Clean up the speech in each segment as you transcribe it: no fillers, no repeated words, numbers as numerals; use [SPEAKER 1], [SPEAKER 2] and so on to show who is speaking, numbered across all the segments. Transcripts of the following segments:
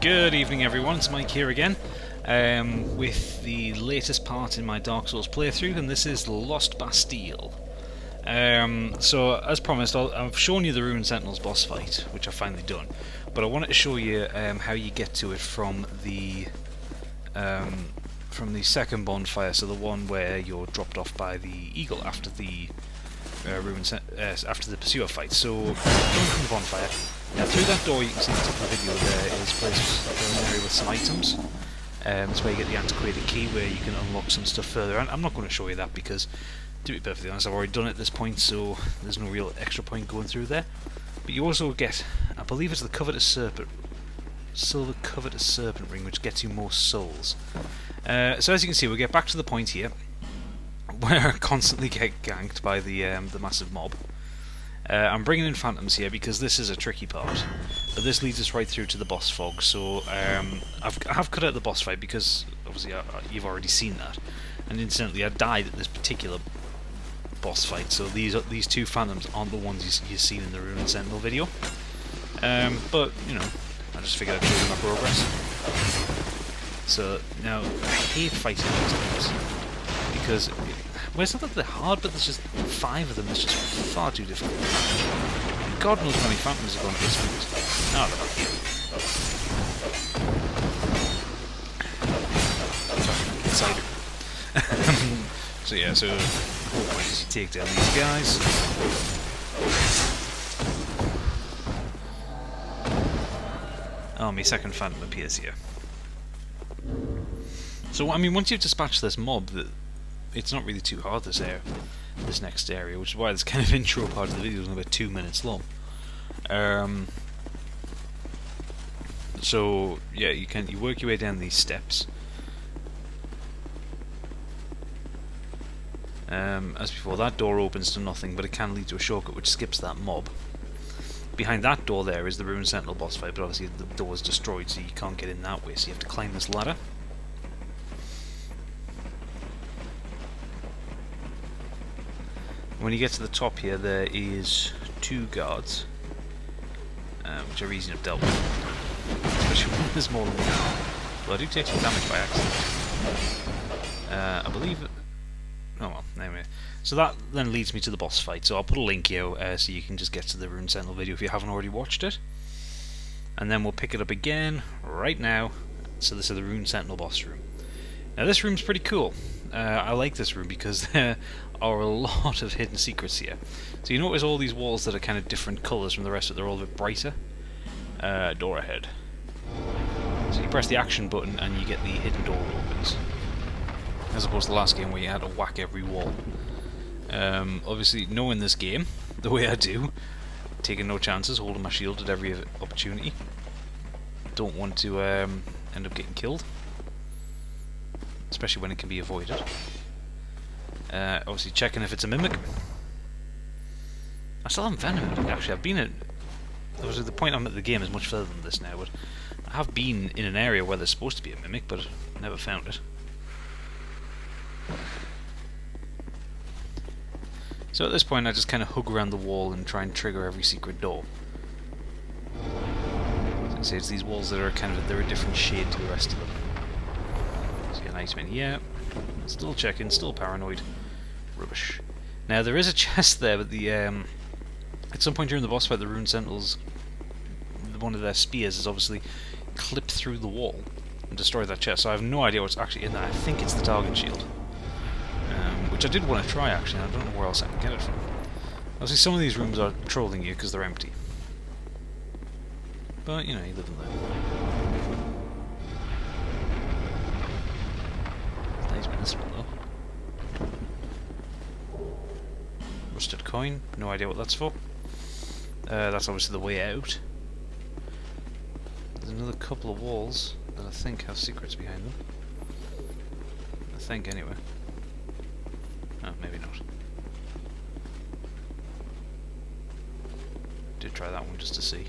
[SPEAKER 1] Good evening everyone, it's Mike here again with the latest part in my Dark Souls playthrough, and this is Lost Bastille. So as promised, I've shown you the Ruin Sentinels boss fight, which I've finally done, but I wanted to show you how you get to it from the second bonfire, so the one where you're dropped off by the eagle after the after the pursuer fight. So going from the bonfire, through that door you can see at the top of the video there is a place, an area with some items. It's where you get the antiquated key where you can unlock some stuff further. I'm not going to show you that because, to be perfectly honest, I've already done it at this point, so there's no real extra point going through there. But you also get, I believe it's the covetous serpent, silver covetous serpent ring, which gets you more souls. So as you can see, we get back to the point here where I constantly get ganked by the massive mob. I'm bringing in phantoms here because this is a tricky part, but this leads us right through to the boss fog. So I have cut out the boss fight because obviously you've already seen that, and incidentally I died at this particular boss fight. So these two phantoms aren't the ones you've seen in the Ruin Sentinel video, but you know, I just figured I'd show you my progress. So now I hate fighting these things because, well, it's not that they're hard, but there's just 5 of them. It's just far too difficult. God knows how many phantoms are going to this route. Oh, they're not here. Sorry, inside. So yeah, so the whole point is you take down these guys. Oh, my second phantom appears here. So I mean, once you've dispatched this mob, it's not really too hard, this next area, which is why this kind of intro part of the video is only about 2 minutes long. So yeah, you work your way down these steps. As before, that door opens to nothing, but it can lead to a shortcut which skips that mob. Behind that door there is the Ruin Sentinel boss fight, but obviously the door is destroyed, so you can't get in that way, so you have to climb this ladder. When you get to the top here, there is 2 guards, which are easy enough dealt with, especially when there's more than one. Well, I do take some damage by accident. I believe. Oh well, anyway. So that then leads me to the boss fight. So I'll put a link here so you can just get to the Ruin Sentinel video if you haven't already watched it. And then we'll pick it up again right now. So this is the Ruin Sentinel boss room. Now this room's pretty cool. I like this room because there are a lot of hidden secrets here. So you notice all these walls that are kind of different colours from the rest of it, they're all a bit brighter. Door ahead. So you press the action button and you get the hidden door that opens. As opposed to the last game where you had to whack every wall. Obviously, knowing this game the way I do, taking no chances, holding my shield at every opportunity. Don't want to end up getting killed, especially when it can be avoided. Obviously checking if it's a mimic. I still haven't found a mimic, actually. I've been at... Obviously the point I'm at the game is much further than this now, but I have been in an area where there's supposed to be a mimic, but I've never found it. So at this point I just kind of hug around the wall and try and trigger every secret door. As I say, it's these walls that are kind of, they're a different shade to the rest of them. So you get an item in here. Still checking, still paranoid. Rubbish. Now there is a chest there, but the at some point during the boss fight, the Ruin Sentinels, one of their spears is obviously clipped through the wall and destroyed that chest. So I have no idea what's actually in there. I think it's the target shield, which I did want to try actually. I don't know where else I can get it from. Obviously, some of these rooms are trolling you because they're empty, but you know, you live and learn. Nice with this one though. Rusted coin, no idea what that's for. That's obviously the way out. There's another couple of walls that I think have secrets behind them. I think, anyway. Oh, maybe not. Did try that one just to see.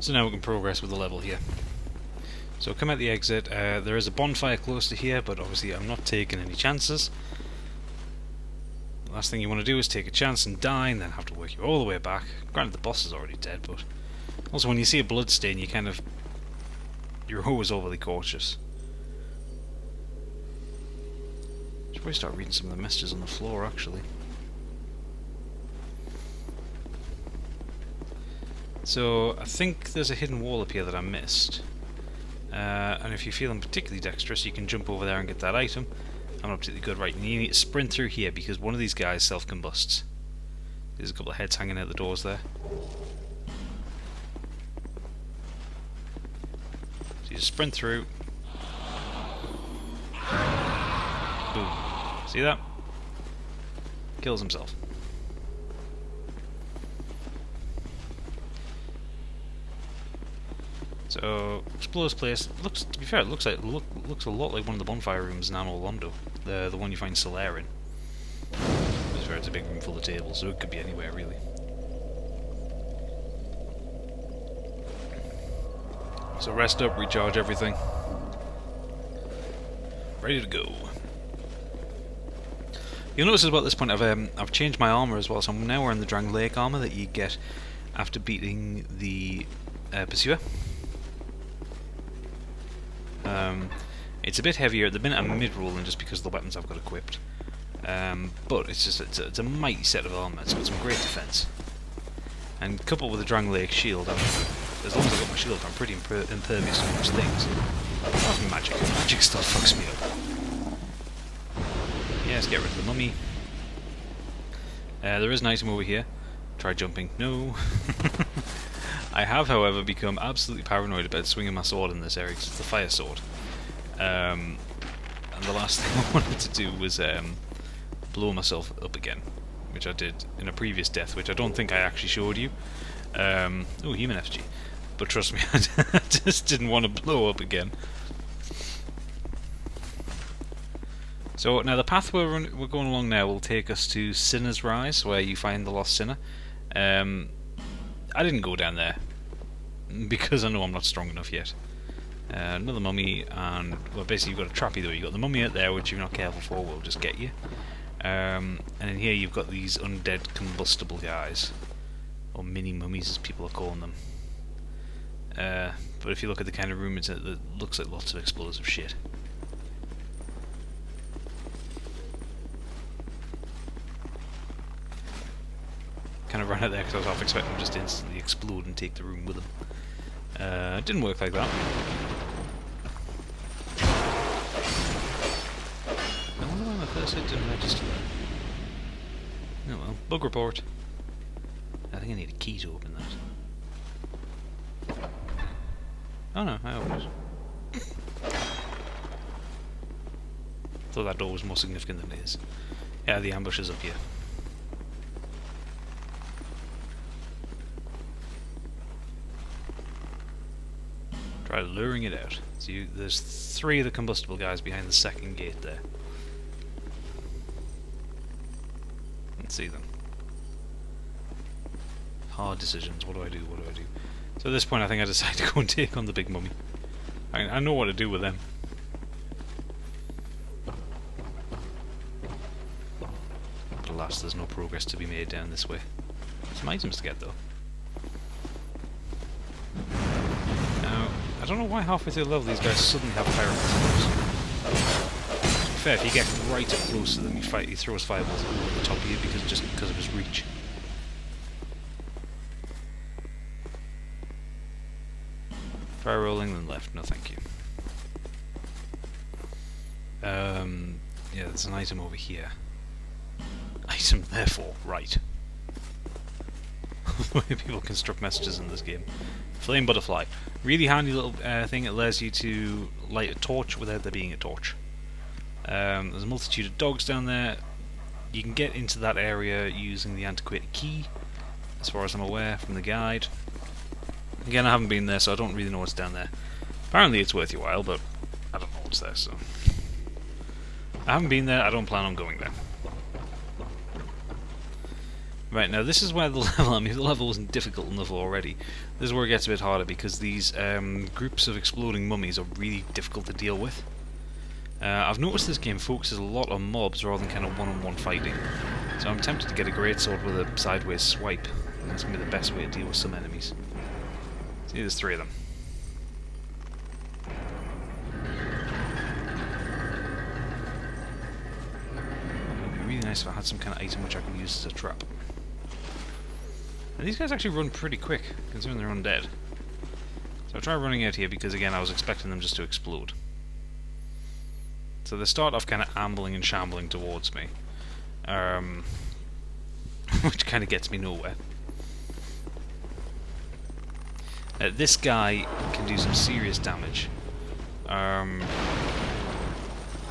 [SPEAKER 1] So now we can progress with the level here. So come out the exit, there is a bonfire close to here, but obviously I'm not taking any chances. last thing you want to do is take a chance and die and then have to work you all the way back. Granted, the boss is already dead, but also when you see a blood stain, you're always overly cautious. Should probably start reading some of the messages on the floor, actually. So, I think there's a hidden wall up here that I missed. And if you're feeling particularly dexterous, you can jump over there and get that item. I'm not particularly good. Right, you need to sprint through here because one of these guys self-combusts. There's a couple of heads hanging out the doors there. So you just sprint through. Boom. See that? Kills himself. So, explore this place. Looks, to be fair, it looks a lot like one of the bonfire rooms in Anor Londo, the one you find Solaire in. To be fair, it's a big room full of tables, so it could be anywhere really. So rest up, recharge everything. Ready to go. You'll notice about this point I've changed my armour as well, so I'm now wearing the Drang Lake armour that you get after beating the Pursuer. It's a bit heavier at the minute. I'm mid-rolling just because of the weapons I've got equipped. But it's a mighty set of armour. It's got some great defence. And coupled with the Drang Lake shield, as long as I've got my shield, I'm pretty impervious to most things. That's magic. Magic stuff fucks me up. Yes, get rid of the mummy. There is an item over here. Try jumping. No. I have, however, become absolutely paranoid about swinging my sword in this area because it's the fire sword. And the last thing I wanted to do was blow myself up again, which I did in a previous death, which I don't think I actually showed you. Oh, human FG. But trust me, I just didn't want to blow up again. So now the path we're going along now will take us to Sinner's Rise, where you find the lost sinner. I didn't go down there because I know I'm not strong enough yet. Another mummy, and well, basically you've got a trappy though. You've got the mummy out there, which if you're not careful for will just get you. And in here you've got these undead combustible guys, or mini mummies as people are calling them. But if you look at the kind of room it's in, it looks like lots of explosive shit. Kind of ran out there because I was half expecting them just to instantly explode and take the room with them. It didn't work like that. I wonder why my first hit didn't register there. Oh well, bug report. I think I need a key to open that. Oh no, I opened it. Thought that door was more significant than it is. Yeah, the ambush is up here. Try luring it out. So there's 3 of the combustible guys behind the second gate there. Let's see them. Hard decisions. What do I do? What do I do? So at this point I think I decide to go and take on the big mummy. I know what to do with them. But alas, there's no progress to be made down this way. Some items to get though. I don't know why halfway through the level these guys suddenly have pyrokinesis. To be fair, if you get right up close to them, he throws fireballs over the top of you because of his reach. Fire rolling, then left. No, thank you. Yeah, there's an item over here. Item, therefore, right. The way people construct messages in this game. Flame butterfly. Really handy little thing. It allows you to light a torch without there being a torch. There's a multitude of dogs down there. You can get into that area using the antiquated key, as far as I'm aware from the guide. Again, I haven't been there, so I don't really know what's down there. Apparently it's worth your while, but I don't know what's there, so... I haven't been there, I don't plan on going there. Right, now this is where the level, I mean, the level wasn't difficult enough already. This is where it gets a bit harder, because these groups of exploding mummies are really difficult to deal with. I've noticed this game focuses a lot on mobs rather than kind of one-on-one fighting. So I'm tempted to get a greatsword with a sideways swipe, and that's going to be the best way to deal with some enemies. See, there's 3 of them. It would be really nice if I had some kind of item which I could use as a trap. And these guys actually run pretty quick, considering they're undead. So I'll try running out here because, again, I was expecting them just to explode. So they start off kind of ambling and shambling towards me. Which kind of gets me nowhere. This guy can do some serious damage. I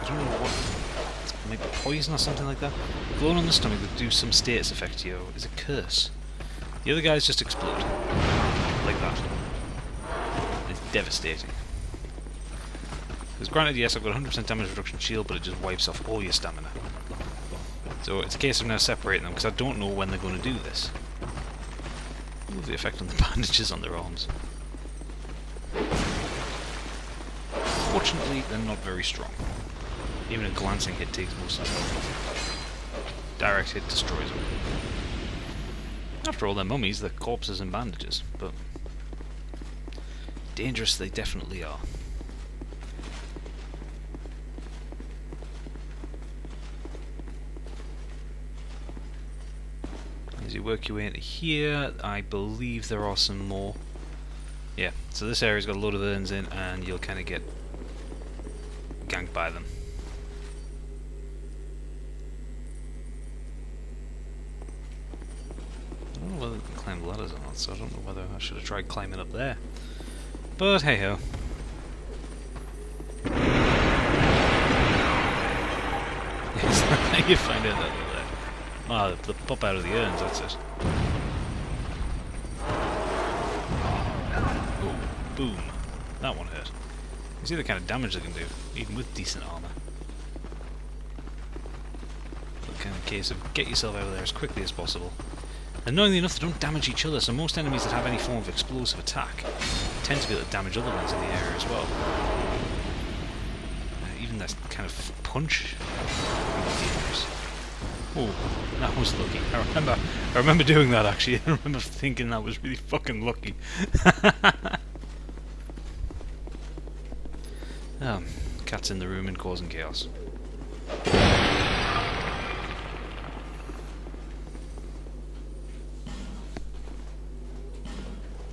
[SPEAKER 1] don't know what... Maybe poison or something like that? Glowing on the stomach would do some status effect to you. Is a curse. The other guys just explode. Like that. It's devastating. Because granted, yes, I've got 100% damage reduction shield, but it just wipes off all your stamina. So it's a case of now separating them, because I don't know when they're going to do this. Ooh, the effect on the bandages on their arms. Fortunately, they're not very strong. Even a glancing hit takes most of the health. Direct hit destroys them. After all, they're mummies, they're corpses and bandages, but dangerous they definitely are. As you work your way into here, I believe there are some more. Yeah, so this area's got a load of urns in, and you'll kind of get ganked by them. I don't know whether they can climb ladders or not, so I don't know whether I should have tried climbing up there. But hey ho. You find out that they're there. Ah, they pop out of the urns, that's it. Oh, boom. That one hurt. You see the kind of damage they can do, even with decent armour. The kind of case of get yourself out of there as quickly as possible. Annoyingly enough, they don't damage each other, so most enemies that have any form of explosive attack tend to be able to damage other ones in the area as well. Even that kind of punch can be dangerous. Oh, that was lucky. I remember doing that actually. I remember thinking that was really fucking lucky. Cat's in the room and causing chaos. I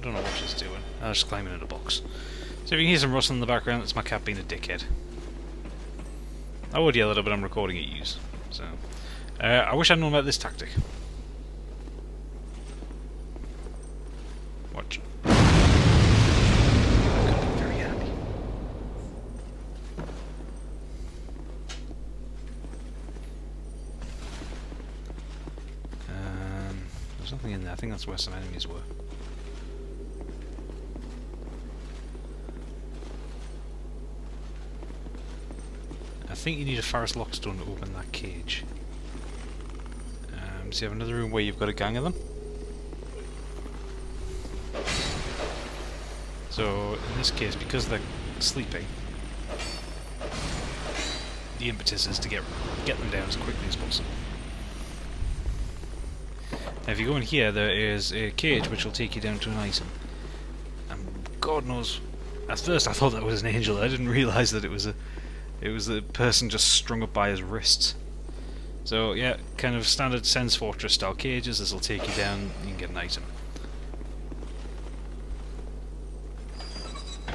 [SPEAKER 1] don't know what she's doing. I was just climbing in a box. So if you can hear some rustling in the background, that's my cat being a dickhead. I would yell at her, but I'm recording at use. So I wish I'd known about this tactic. Watch. That could be very handy. There's nothing in there. I think that's where some enemies were. I think you need a forest lockstone to open that cage. So you have another room where you've got a gang of them. So in this case, because they're sleeping, the impetus is to get them down as quickly as possible. Now if you go in here, there is a cage which will take you down to an item. And God knows, at first I thought that was an angel. I didn't realise that it was a person just strung up by his wrists. So yeah, kind of standard Sense Fortress style cages. This will take you down. You can get an item. I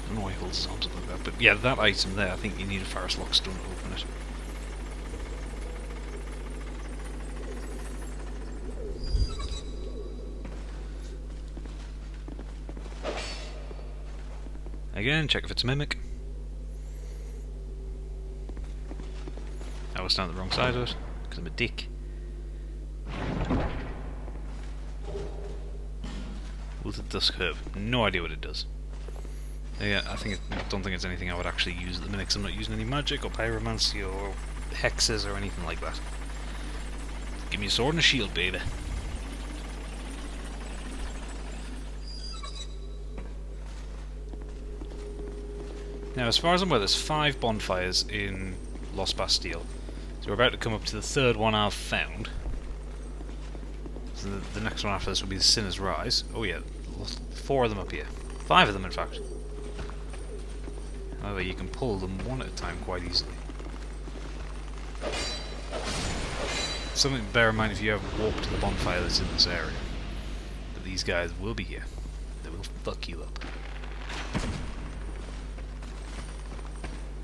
[SPEAKER 1] don't know why he holds his arms up like that, but yeah, that item there. I think you need a forest lockstone to open it. Again, check if it's a mimic. I was standing on the wrong side of it, because I'm a dick. With a dusk herb. No idea what it does. Yeah, I don't think it's anything I would actually use at the minute, because I'm not using any magic, or pyromancy, or hexes, or anything like that. Give me a sword and a shield, baby. Now, as far as I'm aware, there's 5 bonfires in Lost Bastille. So we're about to come up to the third one I've found. So the next one after this will be the Sinner's Rise. Oh yeah, 4 of them up here. 5 of them in fact. However, you can pull them one at a time quite easily. Something to bear in mind if you ever walk to the bonfire that's in this area. But these guys will be here. They will fuck you up.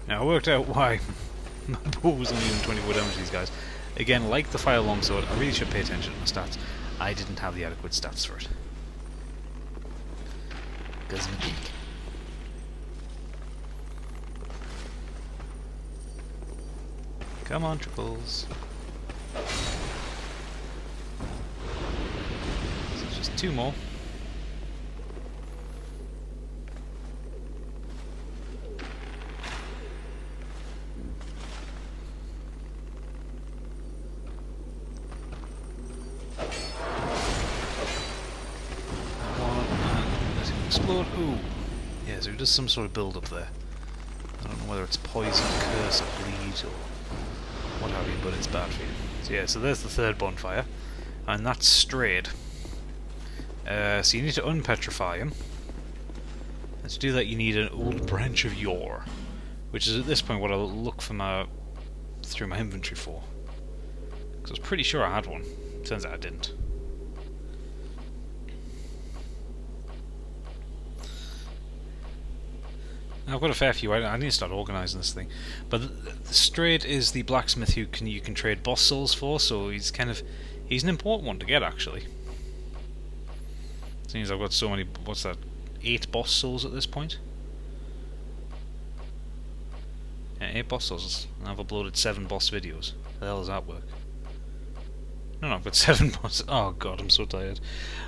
[SPEAKER 1] Now I worked out why my bow was only doing 24 damage to these guys. Again, like the fire longsword, I really should pay attention to my stats. I didn't have the adequate stats for it. Because I'm a geek. Come on, triples. So just 2 more. Explode. Ooh. Yeah, so it does some sort of build up there. I don't know whether it's poison, curse, or bleed, or what have you, but it's bad for you. So yeah, so there's the third bonfire, and that's strayed. So you need to unpetrify him. And to do that you need an old branch of yore, which is at this point what I'll look for through my inventory for. Because I was pretty sure I had one. Turns out I didn't. I've got a fair few. I need to start organising this thing. But the Strayed is the blacksmith who you can trade boss souls for, so he's an important one to get actually. Seems I've got so many. What's that? 8 boss souls at this point. Yeah, 8 boss souls. And I've uploaded 7 boss videos. How the hell does that work? No, I've got 7 boss. Oh god, I'm so tired.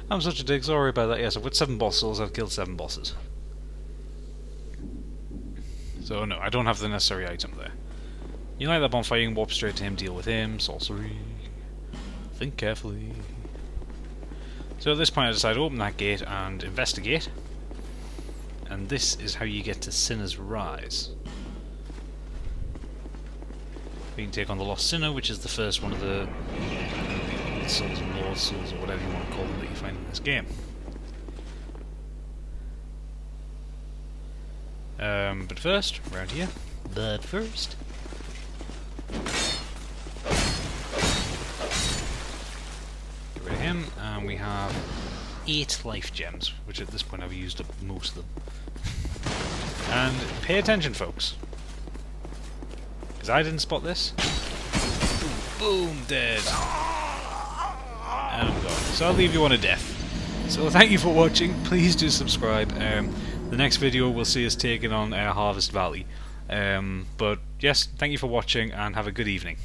[SPEAKER 1] I'm such a dick. Sorry about that. Yes, I've got 7 boss souls. I've killed 7 bosses. So no, I don't have the necessary item there. You like that bonfire, you can warp straight to him, deal with him, sorcery. Think carefully. So at this point I decide to open that gate and investigate. And this is how you get to Sinner's Rise. We can take on the Lost Sinner, which is the first one of the Souls and Lord's Souls, or whatever you want to call them, that you find in this game. But first, around here. Get rid of him, and we have 8 life gems, which at this point I've used up most of them. And pay attention, folks, because I didn't spot this. Boom, dead. And I'm gone. So I'll leave you on a death. So thank you for watching. Please do subscribe. The next video will see us taking on Harvest Valley. But yes, thank you for watching and have a good evening.